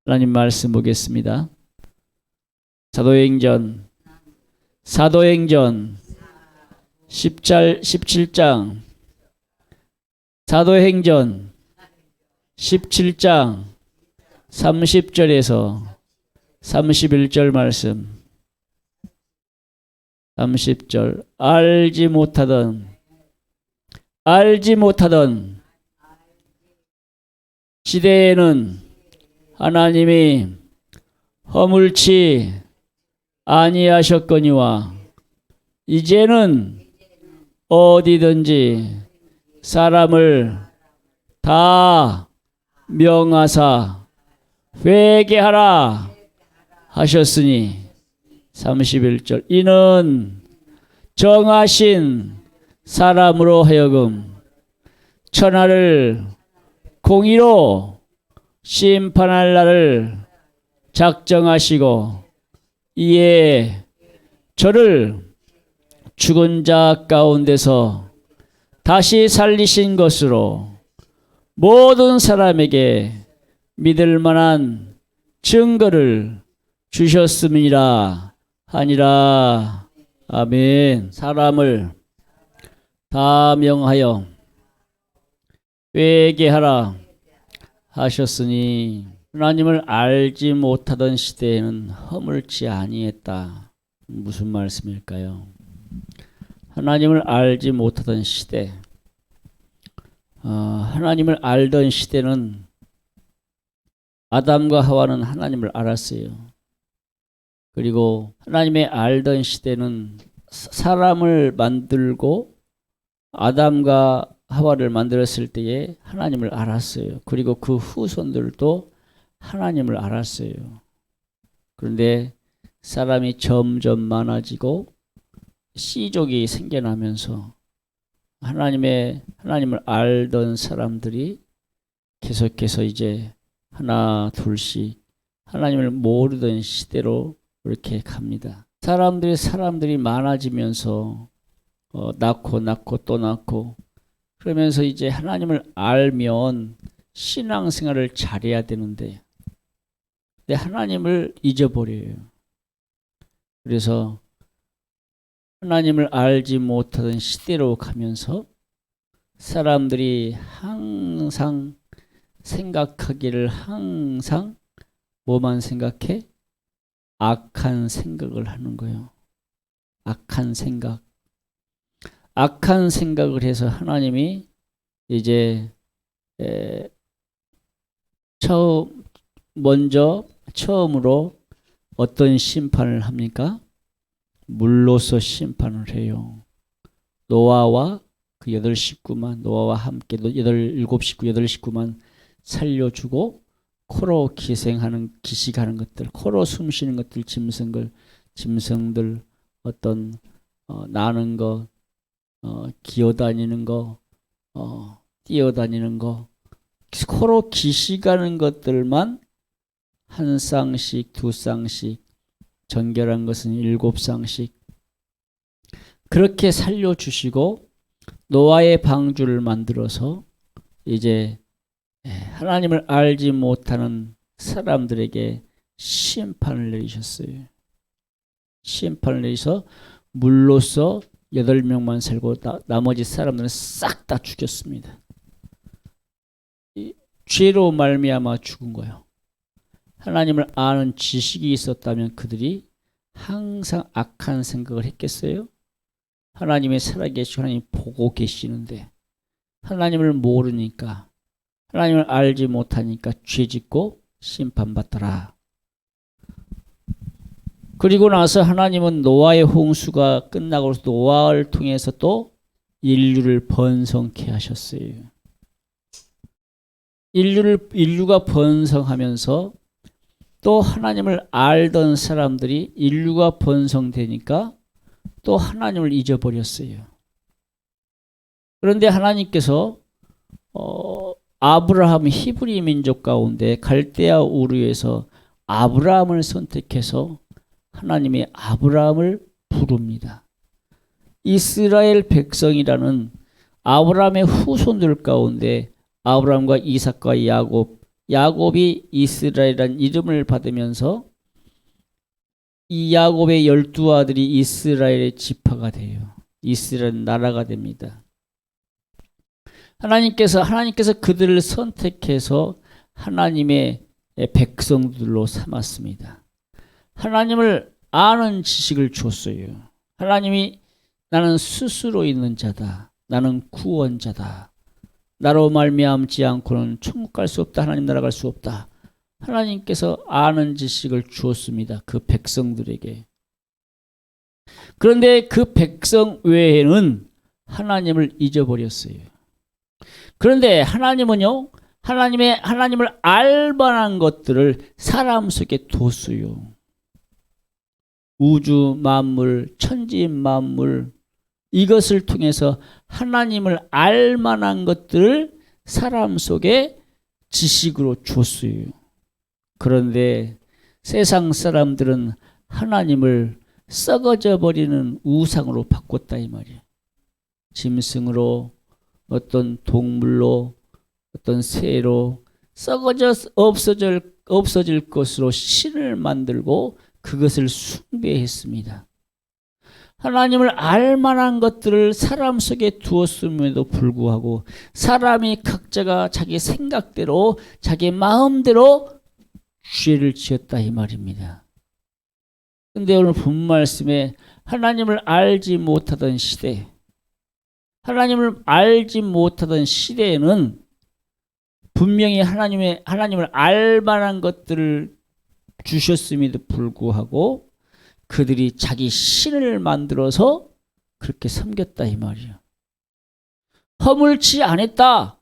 하나님 말씀 보겠습니다. 사도행전 17장 사도행전 17장 30절에서 31절 말씀. 30절. 알지 못하던 시대에는 하나님이 허물치 아니하셨거니와 이제는 어디든지 사람을 다 명하사 회개하라 하셨으니 31절. 이는 정하신 사람으로 하여금 천하를 공의로 심판할 날을 작정하시고 이에 저를 죽은 자 가운데서 다시 살리신 것으로 모든 사람에게 믿을 만한 증거를 주셨음이라 하니라. 아멘. 사람을 다 명하여 회개하라 하셨으니 하나님을 알지 못하던 시대에는 허물지 아니했다. 무슨 말씀일까요? 하나님을 알지 못하던 시대. 하나님을 알던 시대는 아담과 하와는 하나님을 알았어요. 그리고 하나님의 알던 시대는 사람을 만들고 아담과 하와를 만들었을 때에 하나님을 알았어요. 그리고 그 후손들도 하나님을 알았어요. 그런데 사람이 점점 많아지고 씨족이 생겨나면서 하나님을 알던 사람들이 계속해서 이제 하나 둘씩 하나님을 모르던 시대로 이렇게 갑니다. 사람들이 많아지면서 낳고 또 낳고 그러면서 이제 하나님을 알면 신앙생활을 잘해야 되는데 하나님을 잊어버려요. 그래서 하나님을 알지 못하던 시대로 가면서 사람들이 항상 생각하기를 항상 뭐만 생각해? 악한 생각을 하는 거예요. 악한 생각을 해서 하나님이 이제 처음으로 어떤 심판을 합니까? 물로서 심판을 해요. 노아와 그 8식구만, 노아와 함께 7식구만 살려주고 코로 기식하는 것들, 코로 숨쉬는 것들, 짐승들 어떤 나는 거, 기어다니는 거, 뛰어다니는 거, 코로 기식하는 것들만 한 쌍씩, 두 쌍씩, 정결한 것은 7쌍씩 그렇게 살려주시고 노아의 방주를 만들어서 이제 하나님을 알지 못하는 사람들에게 심판을 내리셨어요. 심판을 내리셔서 물로서 8명만 살고 나머지 사람들은 싹 다 죽였습니다. 죄로 말미암아 죽은 거예요. 하나님을 아는 지식이 있었다면 그들이 항상 악한 생각을 했겠어요? 하나님이 살아계시고 하나님이 보고 계시는데 하나님을 모르니까 하나님을 알지 못하니까 죄짓고 심판받더라. 그리고 나서 하나님은 노아의 홍수가 끝나고 노아를 통해서 또 인류를 번성케 하셨어요. 인류가 번성하면서 또 하나님을 알던 사람들이 인류가 번성되니까 또 하나님을 잊어버렸어요. 그런데 하나님께서 아브라함 히브리 민족 가운데 갈대아 우르에서 아브라함을 선택해서 하나님이 아브라함을 부릅니다. 이스라엘 백성이라는 아브라함의 후손들 가운데 아브라함과 이삭과 야곱 야곱이 이스라엘이라는 이름을 받으면서 이 야곱의 12아들이 이스라엘의 지파가 돼요. 이스라엘 나라가 됩니다. 하나님께서 그들을 선택해서 하나님의 백성들로 삼았습니다. 하나님을 아는 지식을 줬어요. 하나님이 나는 스스로 있는 자다. 나는 구원자다. 나로 말미암지 않고는 천국 갈 수 없다. 하나님 나라 갈 수 없다. 하나님께서 아는 지식을 주었습니다. 그 백성들에게. 그런데 그 백성 외에는 하나님을 잊어버렸어요. 그런데 하나님은요, 하나님을 알 만한 것들을 사람 속에 뒀어요. 우주 만물, 천지 만물, 이것을 통해서 하나님을 알 만한 것들을 사람 속에 지식으로 줬어요. 그런데 세상 사람들은 하나님을 썩어져 버리는 우상으로 바꿨다 이 말이에요. 짐승으로, 어떤 동물로, 어떤 새로 썩어져 없어질 것으로 신을 만들고 그것을 숭배했습니다. 하나님을 알 만한 것들을 사람 속에 두었음에도 불구하고 사람이 각자가 자기 생각대로 자기 마음대로 죄를 지었다 이 말입니다. 근데 오늘 본 말씀에 하나님을 알지 못하던 시대, 하나님을 알지 못하던 시대에는 분명히 하나님을 알 만한 것들을 주셨음에도 불구하고 그들이 자기 신을 만들어서 그렇게 섬겼다 이 말이에요. 허물지 않았다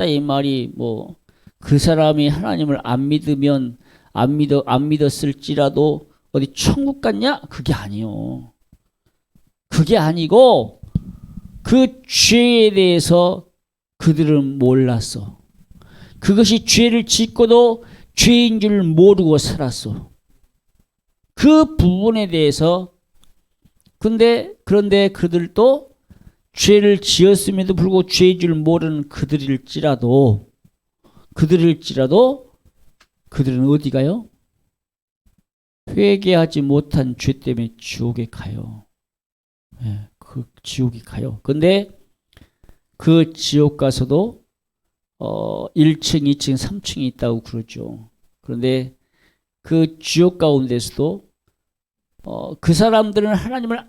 이 말이 뭐 그 사람이 하나님을 안 믿었을지라도 어디 천국 갔냐? 그게 아니요. 그게 아니고 그 죄에 대해서 그들은 몰랐어. 그것이 죄를 짓고도 죄인 줄 모르고 살았어. 그 부분에 대해서 그런데 그들도 죄를 지었음에도 불구하고 죄인 줄 모르는 그들일지라도 그들은 어디 가요? 회개하지 못한 죄 때문에 지옥에 가요. 네, 그 지옥에 가요. 근데 그 지옥 가서도 1층, 2층, 3층이 있다고 그러죠. 그런데 그 지옥 가운데서도 그 사람들은 하나님을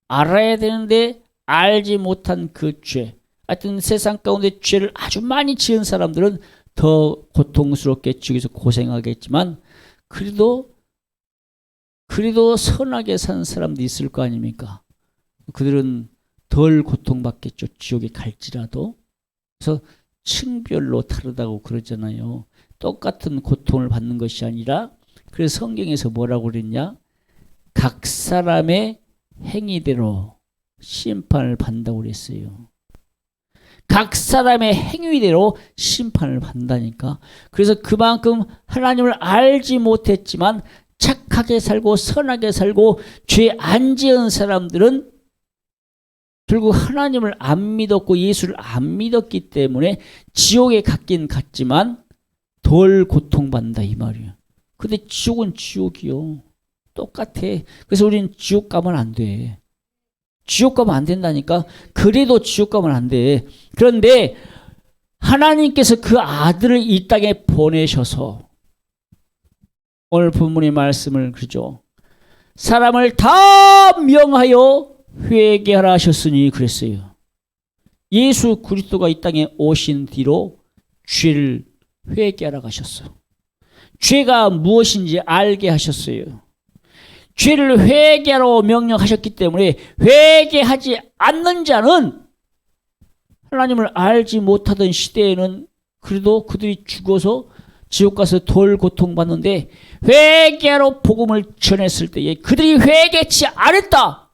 알아야 되는데 알지 못한 그 죄. 하여튼 세상 가운데 죄를 아주 많이 지은 사람들은 더 고통스럽게 지옥에서 고생하겠지만 그래도 선하게 산 사람도 있을 거 아닙니까? 그들은 덜 고통받겠죠. 지옥에 갈지라도. 그래서 층별로 다르다고 그러잖아요. 똑같은 고통을 받는 것이 아니라 그래서 성경에서 뭐라고 그랬냐? 각 사람의 행위대로 심판을 받는다고 그랬어요. 각 사람의 행위대로 심판을 받는다니까. 그래서 그만큼 하나님을 알지 못했지만 착하게 살고 선하게 살고 죄 안 지은 사람들은 결국 하나님을 안 믿었고 예수를 안 믿었기 때문에 지옥에 갔긴 갔지만 덜 고통받는다 이 말이에요. 근데 지옥은 지옥이요. 똑같아. 그래서 우리는 지옥 가면 안 돼. 지옥 가면 안 된다니까. 그래도 지옥 가면 안 돼. 그런데 하나님께서 그 아들을 이 땅에 보내셔서 오늘 본문의 말씀을 그죠. 사람을 다 명하여 회개하라 하셨으니 그랬어요. 예수 그리스도가 이 땅에 오신 뒤로 죄를 회개하라 하셨어. 죄가 무엇인지 알게 하셨어요. 죄를 회개하라고 명령하셨기 때문에 회개하지 않는 자는 하나님을 알지 못하던 시대에는 그래도 그들이 죽어서 지옥 가서 덜 고통받는데 회개하러 복음을 전했을 때에 그들이 회개치 않았다.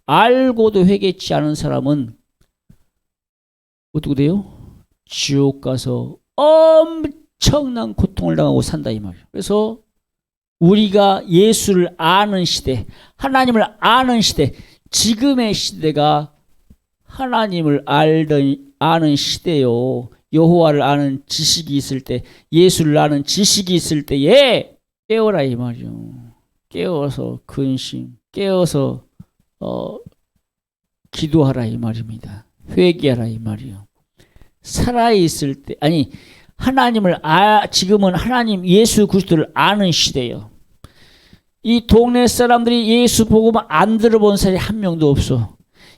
알고도 회개치 않은 사람은 어떻게 돼요? 지옥 가서 엄청난 고통을 당하고 산다 이 말이에요. 그래서 우리가 예수를 아는 시대, 하나님을 아는 시대, 지금의 시대가 하나님을 아는 시대요. 여호와를 아는 지식이 있을 때, 예수를 아는 지식이 있을 때에 깨어라 이 말이요. 깨어서 근심, 깨어서 기도하라 이 말입니다. 회개하라 이 말이요. 살아있을 때, 아니 하나님을 지금은 하나님 예수 그리스도를 아는 시대예요. 이 동네 사람들이 예수 복음 안 들어본 사람이 한 명도 없어.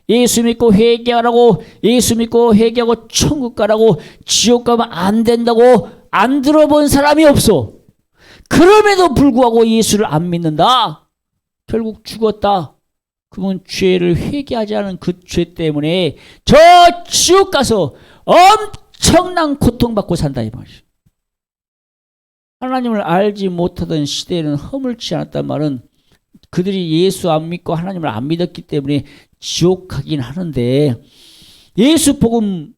예수 믿고 회개하라고, 예수 믿고 회개하고 천국 가라고, 지옥 가면 안 된다고 안 들어본 사람이 없어. 그럼에도 불구하고 예수를 안 믿는다. 결국 죽었다. 그러면 죄를 회개하지 않은 그 죄 때문에 저 지옥 가서 엄청난 고통받고 산다 이 말이죠. 하나님을 알지 못하던 시대에는 허물지 않았단 말은 그들이 예수 안 믿고 하나님을 안 믿었기 때문에 지옥 가긴 하는데, 예수 복음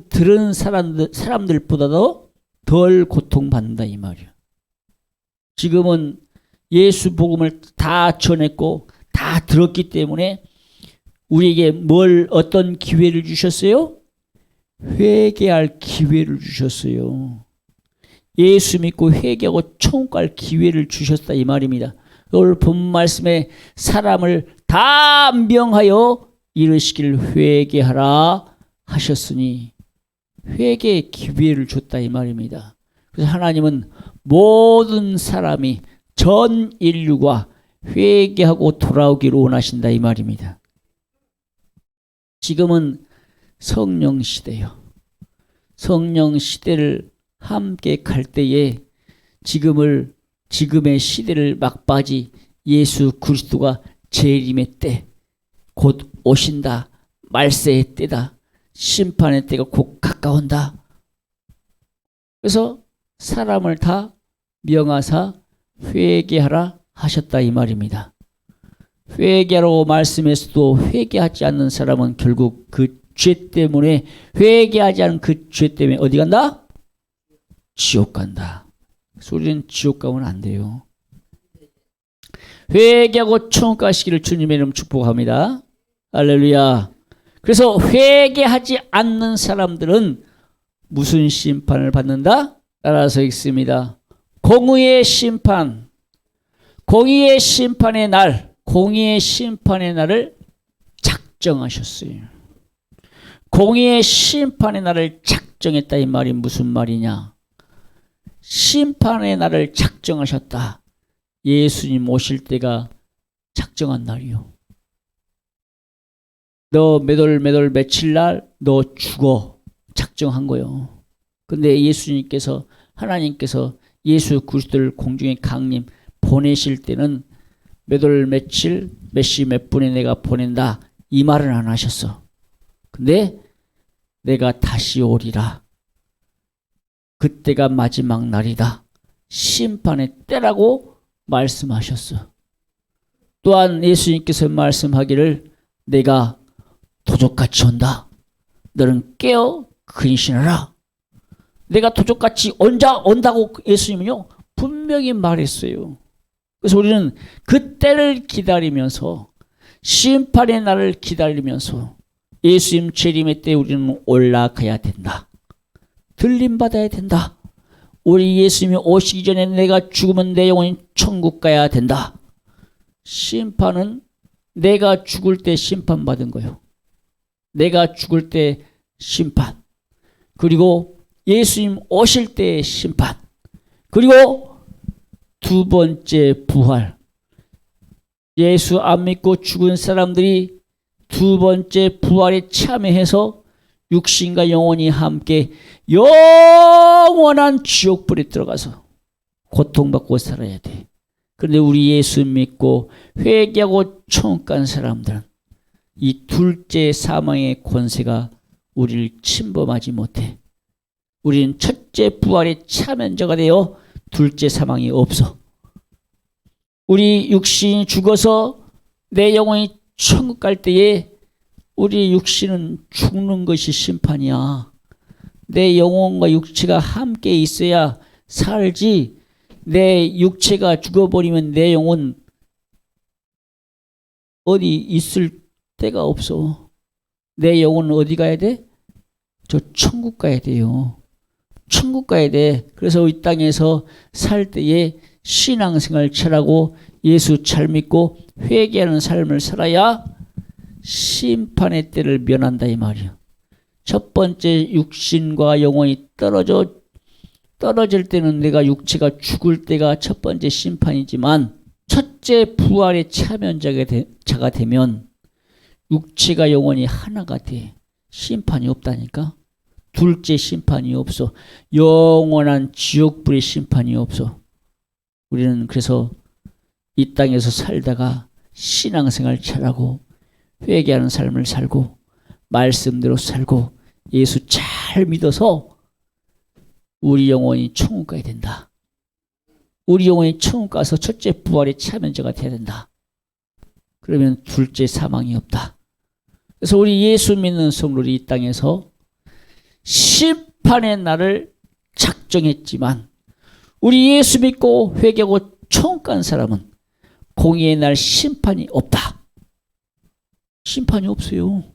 들은 사람들보다도 덜 고통받는다 이 말이에요. 지금은 예수 복음을 다 전했고 다 들었기 때문에 우리에게 어떤 기회를 주셨어요? 회개할 기회를 주셨어요. 예수 믿고 회개하고 천국 갈 기회를 주셨다 이 말입니다. 오늘 본 말씀에 사람을 다 명하여 이르시기를 회개하라 하셨으니 회개의 기회를 줬다 이 말입니다. 그래서 하나님은 모든 사람이 전 인류가 회개하고 돌아오기를 원하신다 이 말입니다. 지금은 성령 시대요. 성령 시대를 함께 갈 때에 지금의 시대를 막바지 예수 그리스도가 재림의 때 곧 오신다. 말세의 때다. 심판의 때가 곧 가까운다. 그래서 사람을 다 명하사 회개하라 하셨다 이 말입니다. 회개하라고 말씀에서도 회개하지 않는 사람은 결국 그 죄 때문에, 회개하지 않은 그 죄 때문에 어디 간다? 지옥 간다. 그래서 우리는 지옥 가면 안 돼요. 회개하고 천국 가시기를 주님의 이름 축복합니다. 할렐루야. 그래서 회개하지 않는 사람들은 무슨 심판을 받는다? 따라서 읽습니다. 공의의 심판. 공의의 심판의 날을 작정하셨어요. 공의의 심판의 날을 작정했다 이 말이 무슨 말이냐? 심판의 날을 작정하셨다. 예수님 오실 때가 작정한 날이요. 너 몇 월 며칠 날 너 죽어 작정한 거요. 근데 하나님께서 예수 그리스도를 공중에 강림 보내실 때는 몇 월 며칠 몇 시 몇 분에 내가 보낸다 이 말은 안 하셨어. 근데 내가 다시 오리라. 그때가 마지막 날이다. 심판의 때라고 말씀하셨어. 또한 예수님께서 말씀하기를 내가 도적같이 온다. 너는 깨어 근신하라. 내가 도적같이 온다고 예수님은요 분명히 말했어요. 그래서 우리는 그 때를 기다리면서, 심판의 날을 기다리면서 예수님 재림의 때 우리는 올라가야 된다. 들림받아야 된다. 우리 예수님이 오시기 전에 내가 죽으면 내 영혼이 천국 가야 된다. 심판은 내가 죽을 때 심판받은 거예요. 내가 죽을 때 심판, 그리고 예수님 오실 때의 심판, 그리고 두 번째 부활. 예수 안 믿고 죽은 사람들이 두 번째 부활에 참여해서 육신과 영혼이 함께 영원한 지옥불에 들어가서 고통받고 살아야 돼. 그런데 우리 예수 믿고 회개하고 천국 간 사람들은 이 둘째 사망의 권세가 우리를 침범하지 못해. 우리는 첫째 부활의 참여자가 되어 둘째 사망이 없어. 우리 육신이 죽어서 내 영혼이 천국 갈 때에 우리 육신은 죽는 것이 심판이야. 내 영혼과 육체가 함께 있어야 살지, 내 육체가 죽어버리면 내 영혼 어디 있을 데가 없어. 내 영혼은 어디 가야 돼? 저 천국 가야 돼요. 천국 가야 돼. 그래서 이 땅에서 살 때에 신앙생활 잘하고 예수 잘 믿고 회개하는 삶을 살아야 심판의 때를 면한다 이 말이에요. 첫 번째 육신과 영혼이 떨어질 때는 내가 육체가 죽을 때가 첫 번째 심판이지만 첫째 부활의 참여자가 되면 육체가 영혼이 하나가 돼. 심판이 없다니까. 둘째 심판이 없어. 영원한 지옥불의 심판이 없어. 우리는 그래서 이 땅에서 살다가 신앙생활 잘하고 회개하는 삶을 살고 말씀대로 살고 예수 잘 믿어서 우리 영혼이 천국 가야 된다. 우리 영혼이 천국 가서 첫째 부활의 참여자가 돼야 된다. 그러면 둘째 사망이 없다. 그래서 우리 예수 믿는 성도들이 이 땅에서 심판의 날을 작정했지만 우리 예수 믿고 회개하고 천국 간 사람은 공의의 날 심판이 없다. 심판이 없어요.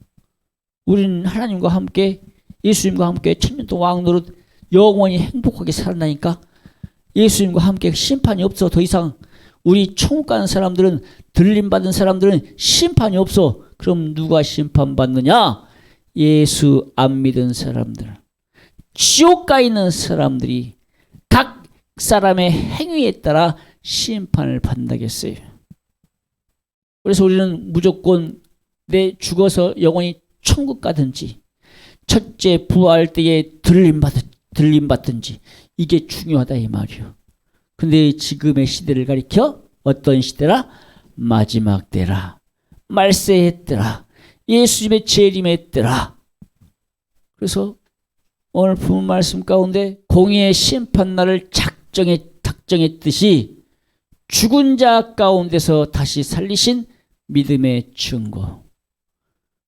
우리는 하나님과 함께 예수님과 함께 천년동안 왕노릇 영원히 행복하게 살아나니까 예수님과 함께 심판이 없어. 더 이상 우리 천국 가는 사람들은 들림받은 사람들은 심판이 없어. 그럼 누가 심판받느냐? 예수 안 믿은 사람들. 지옥 가 있는 사람들이 각 사람의 행위에 따라 심판을 받는다겠어요. 그래서 우리는 무조건 내 죽어서 영원히 천국 가든지 첫째 부활 때에 들림받든지 이게 중요하다 이 말이요. 근데 지금의 시대를 가리켜 어떤 시대라? 마지막 때라. 말세했더라. 예수님의 재림했더라. 그래서 오늘 본 말씀 가운데 공의의 심판날을 작정했듯이 죽은 자 가운데서 다시 살리신 믿음의 증거.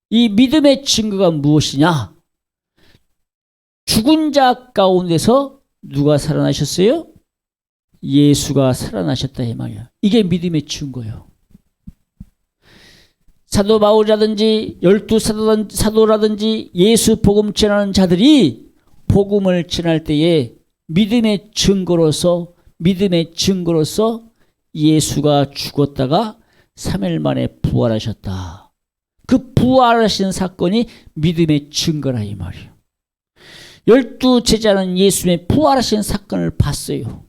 이 믿음의 증거가 무엇이냐? 죽은 자 가운데서 누가 살아나셨어요? 예수가 살아나셨다 이 말이야. 이게 믿음의 증거예요. 사도 바울이라든지 12사도라든지 예수 복음 전하는 자들이 복음을 전할 때에 믿음의 증거로서 예수가 죽었다가 3일 만에 부활하셨다. 그 부활하신 사건이 믿음의 증거라 이 말이에요. 12제자는 예수님의 부활하신 사건을 봤어요.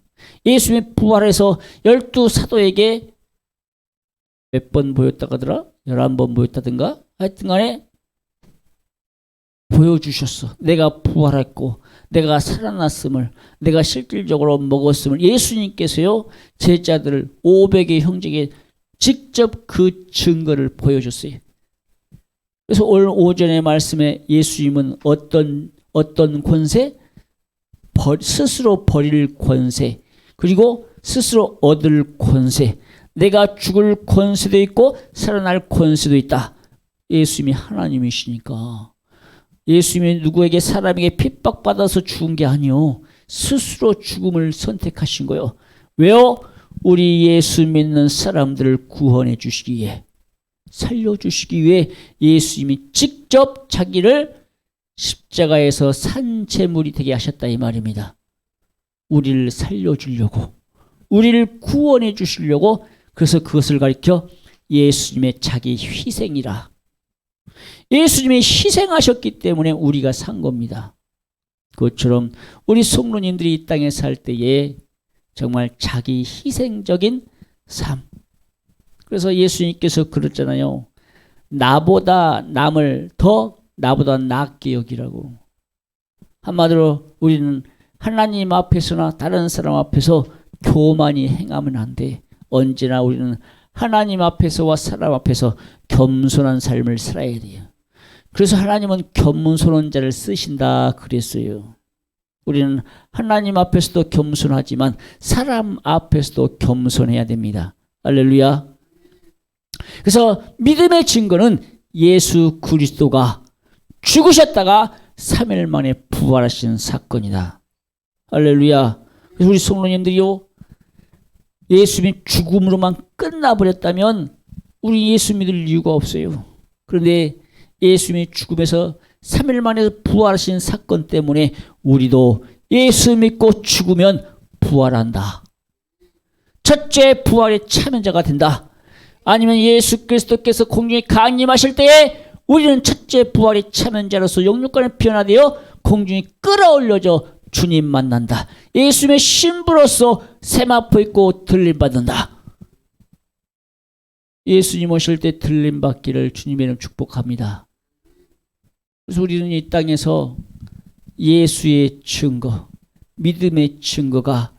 예수님의 부활해서 12사도에게 몇 번 보였다고 하더라? 11번 보였다든가? 하여튼 간에 보여주셨어. 내가 부활했고 내가 살아났음을, 내가 실질적으로 먹었음을 예수님께서요 제자들 500의 형제에게 직접 그 증거를 보여줬어요. 그래서 오늘 오전의 말씀에 예수님은 어떤 권세? 스스로 버릴 권세, 그리고 스스로 얻을 권세, 내가 죽을 권세도 있고 살아날 권세도 있다. 예수님이 하나님이시니까. 예수님이 누구에게 사람에게 핍박받아서 죽은 게 아니요. 스스로 죽음을 선택하신 거예요. 왜요? 우리 예수 믿는 사람들을 구원해 주시기 위해, 살려주시기 위해 예수님이 직접 자기를 십자가에서 산제물이 되게 하셨다 이 말입니다. 우리를 살려주려고, 우리를 구원해 주시려고. 그래서 그것을 가리켜 예수님의 자기 희생이라. 예수님이 희생하셨기 때문에 우리가 산 겁니다. 그것처럼 우리 성도님들이 이 땅에 살 때에 정말 자기 희생적인 삶. 그래서 예수님께서 그랬잖아요. 나보다 낫게 여기라고. 한마디로 우리는 하나님 앞에서나 다른 사람 앞에서 교만이 행하면 안 돼. 언제나 우리는 하나님 앞에서와 사람 앞에서 겸손한 삶을 살아야 돼요. 그래서 하나님은 겸손한 자를 쓰신다 그랬어요. 우리는 하나님 앞에서도 겸손하지만 사람 앞에서도 겸손해야 됩니다. 할렐루야. 그래서 믿음의 증거는 예수 그리스도가 죽으셨다가 3일 만에 부활하신 사건이다. 할렐루야. 그래서 우리 성도님들이요, 예수님이 죽음으로만 끝나버렸다면 우리 예수 믿을 이유가 없어요. 그런데 예수님이 죽음에서 3일 만에 부활하신 사건 때문에 우리도 예수 믿고 죽으면 부활한다. 첫째 부활의 참여자가 된다. 아니면 예수 그리스도께서 공중에 강림하실 때에 우리는 첫째 부활의 참여자로서 영육간에 변화되어 공중에 끌어올려져 주님 만난다. 예수님의 신부로서 세마포 입고 들림받는다. 예수님 오실 때 들림받기를 주님의 이름 축복합니다. 그래서 우리는 이 땅에서 예수의 증거, 믿음의 증거가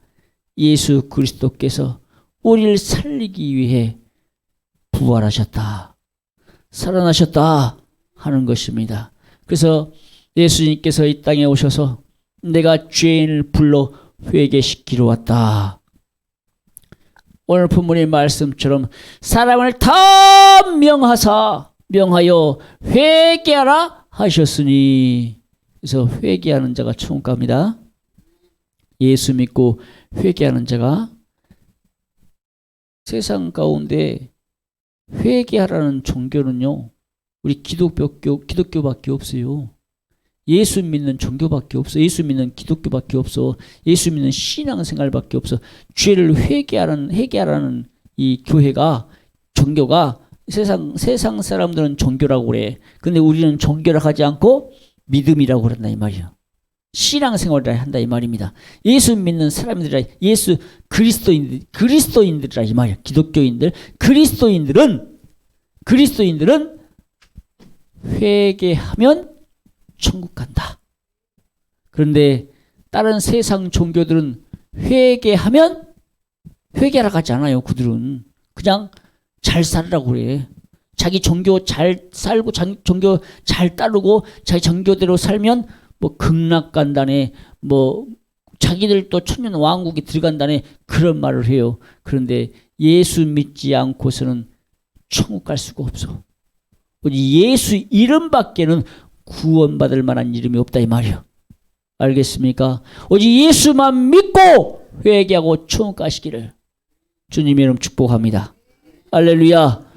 예수 그리스도께서 우리를 살리기 위해 부활하셨다, 살아나셨다 하는 것입니다. 그래서 예수님께서 이 땅에 오셔서 내가 죄인을 불러 회개시키러 왔다. 오늘 본문의 말씀처럼 사람을 다 명하여 회개하라 하셨으니, 그래서 회개하는 자가 천국 갑니다. 예수 믿고 회개하는 자가, 세상 가운데 회개하라는 종교는요, 우리 기독교밖에 없어요. 예수 믿는 종교밖에 없어. 예수 믿는 기독교밖에 없어. 예수 믿는 신앙생활밖에 없어. 죄를 회개하라는 이 교회가, 종교가, 세상 사람들은 종교라고 그래. 근데 우리는 종교라 하지 않고 믿음이라고 그런다 이 말이야. 신앙생활을 한다 이 말입니다. 예수 믿는 사람들이라, 예수 그리스도인들이라 이 말이야. 기독교인들, 그리스도인들은 회개하면 천국 간다. 그런데 다른 세상 종교들은 회개하라 하지 않아요. 그들은 그냥 잘 살으라고 그래. 자기 종교 잘 살고, 자기 종교 잘 따르고, 자기 종교대로 살면 뭐 극락 간다네, 뭐 자기들 또 천년 왕국에 들어간다네, 그런 말을 해요. 그런데 예수 믿지 않고서는 천국 갈 수가 없어. 예수 이름밖에는 구원받을 만한 이름이 없다 이 말이야. 알겠습니까? 오직 예수만 믿고 회개하고 천국 가시기를 주님의 이름 축복합니다. 할렐루야.